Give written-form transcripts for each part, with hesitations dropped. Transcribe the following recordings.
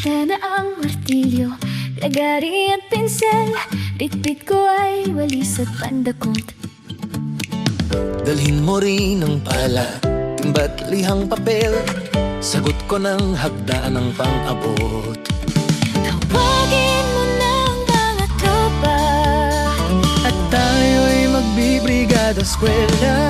Ihanda na ang martilyo, lagari at pinsel. Bitbit ko ay walis at pandakot. Dalhin mo rin ang pala, timba't lihang papel. Sagot ko ng hagdan ng pang-abot. Tawagin mo ng mga tropa, At tayo'y magbibrigada eskwela.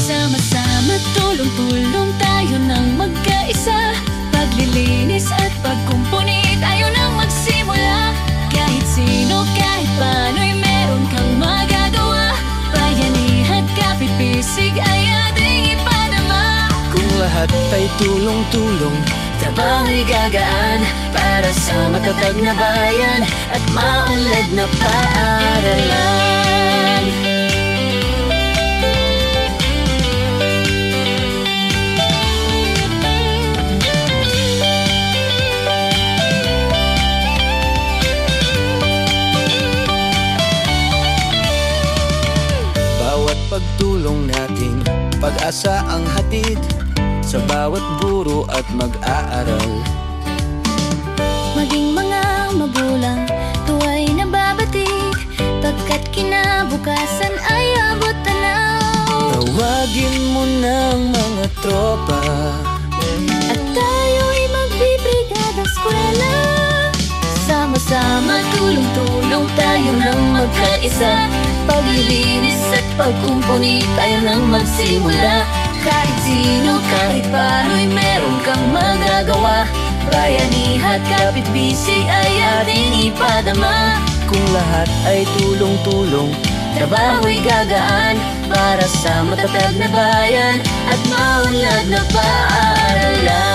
sama-sama, tulong-tulong tayo ng magkaisa. Paglilinis at pagkumpuni tayo nang magsimula. Kahit sino, kahit paano'y meron kang magagawa. Bayanihan, kapit-bisig ay ating ipadama. Kung lahat ay tulong-tulong, Trabaho'y gagaan para sa matatag na bayan at maunlad na paaralan. bawat pagtulong natin, pag-asa ang hatid sa bawat guro at mag-aaral. Maging mga magulang, tuwa'y nababatik, pagkat kinabukasan ay abot tanaw. Tawagin mo ng mga tropa, At tayo'y magbibrigada eskwela. Sama-sama, tulong-tulong tayo nang magkaisa. Paglilinis at pagkumpuni tayo nang magsimula. Kahit sino, kahit paano'y meron kang magagawa. Bayanihan, kapit-bisig ay ating ipadama. kung lahat ay tulong-tulong, Trabaho'y gagaan para sa matatag na bayan at maunlad na paaralan.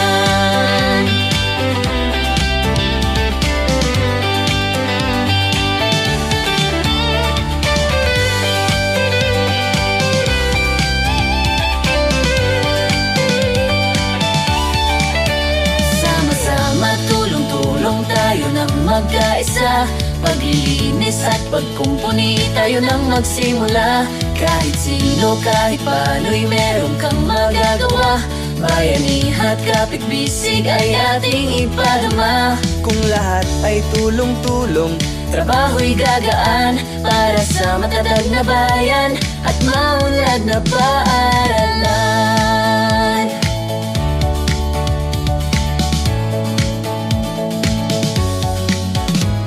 Sama-sama, tulong-tulong tayo ng magkaisa. Paglilinis at pagkumpuni tayo nang magsimula. Kahit sino, kahit paano'y meron kang magagawa. Bayanihan at kapit-bisig ay ating ipadama. kung lahat ay tulong-tulong, Trabaho'y gagaan para sa matatag na bayan at maunlad na paaralan.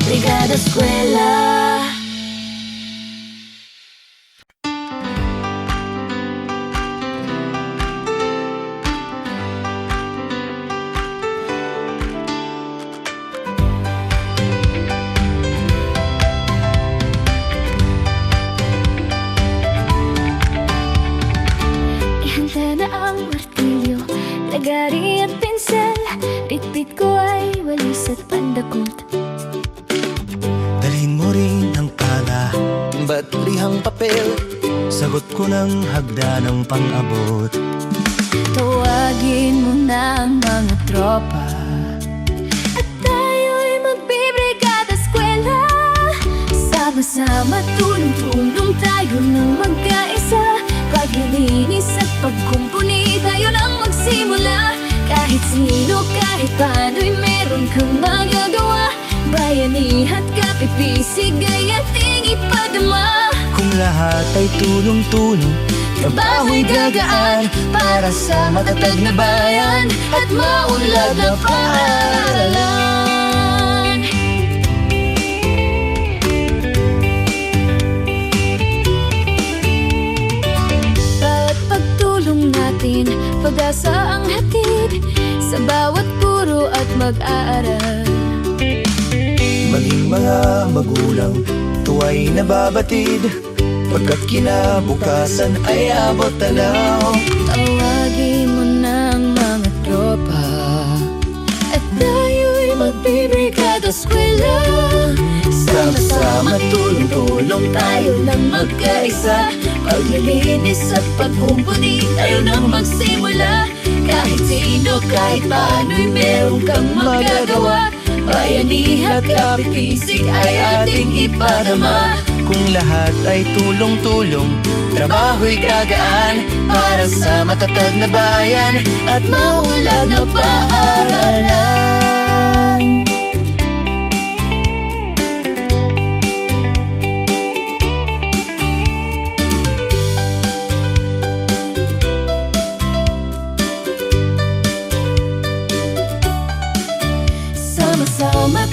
Brigada Eskwela. Ihanda na ang martilyo, lagari at pinsel. Bitbit ko ay walis at pandakot. dalhin mo rin ang pala, timba't lihang papel. Sagot ko ng hagdan ng pang-abot. Tawagin mo na ang mga tropa, at tayo'y magbibrigada eskwela. Sama-sama, tulong-tulong tayo nang magkaisa. Paglilinis at pagkumpuni tayo nang magsimula. Kahit sino, kahit paano'y meron kang magagawa. Bayanihan, kapit-bisig ay ating ipadama. Kung lahat ay tulong-tulong, Trabaho'y gagaan para sa matatag na bayan at maunlad na paaralan. Bawat pagtulong natin, pag-asa ang hatid sa bawat guro at mag-aaral. maging mga magulang, tuwa'y nababatid, pagkat kinabukasan ay abot tanaw. Tawagin mo ng mga tropa, at tayo'y magbibrigada eskwela. Sama-sama, tulong-tulong tayo nang magkaisa. Paglilinis at pagkumpuni tayo nang magsimula. Kahit sino, kahit paano'y meron kang magagawa. Bayanihan, kapit-bisig ay ating ipadama. Kung lahat ay tulong-tulong, trabaho'y gagaan para sa matatag na bayan at Maunlad na paaralan.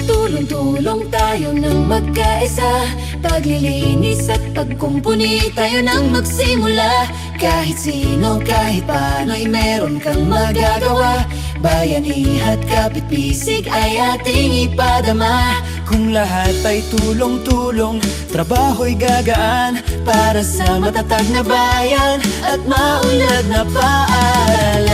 Tulong-tulong tayo ng magkaisa, paglilinis at pagkumpuni tayo nang magsimula. Kahit sino, kahit paano'y meron kang magagawa. Bayanihan at kapit-bisig ay ating ipadama. Kung lahat ay tulong-tulong, trabaho'y gagaan para sa matatag na bayan at maunlad na paaralan.